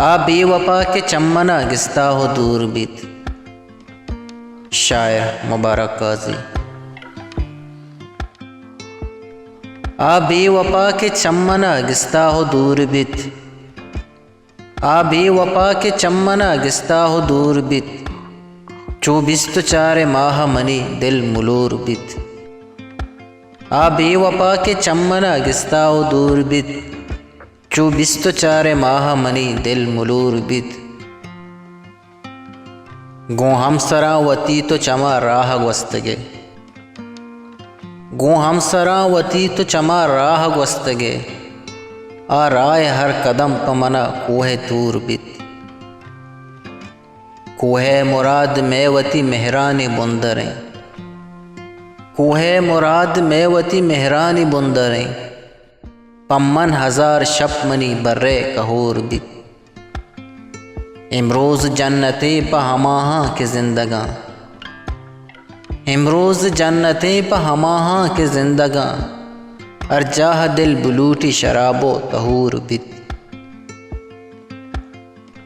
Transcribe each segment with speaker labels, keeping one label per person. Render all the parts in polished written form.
Speaker 1: आ बेवफा के चम्मना गिस्ता हो दूर बीत। शायर मुबारक काजी। आ बेवफा के चम्मना गिस्ता हो दूर बीत। आ बेवफा के चम्मना गिस्ता हो दूर बीत। 24 तो 4 माह मनी दिल मुलूर बीत। आ बेवफा के चम्मना गिस्ता हो दूर बीत। 24 तो 4 माह मनी दिल मुलूर बीत। गो हम सरावती तो चमा राह वस्तगे। गो हम सरावती तो चमा राह वस्तगे। आ राय हर कदम पमना कोहे तूर बीत। कोहे मुराद मेवती मेहरानी बुंदरें। कोहे मुराद मेवती मेहरानी बुंदरें। पम्मन हजार शप मनी बर्रे कहूर बीत। इमरोज़ जन्नते प हमाहा के जिंदगा। इमरोज़ जन्नते प हमाहा के जिंदगा। अर्जाह दिल बलूटी शराबो तहूर बीत।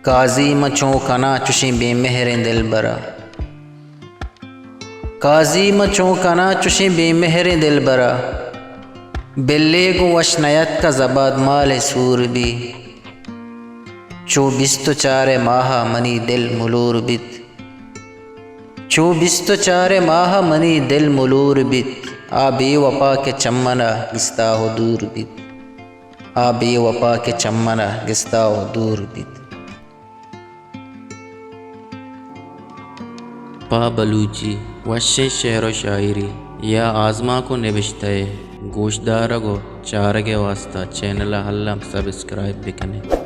Speaker 1: काजी मचो कना चुशी बेमेहरें दिल बरा। काजी मचो कना चुशी बेमेहरें दिल बरा। बिल्ले को वशनयत का जबाद माल सूर भी। 24 तो 4 माह मनी दिल मुलूर बीत। 24 तो 4 माह मनी दिल मुलूर बीत। आ बेवफा के चम्मना गिस्ता हो दूर बीत। आ बेवफा के चम्मना गिस्ता हो दूर बीत।
Speaker 2: पा बलूची वशे शेर व शायरी या आज़मा को निबिश्ते गोशदार गो चार के वास्ता चैनल हल्लम सब्सक्राइब बिकने।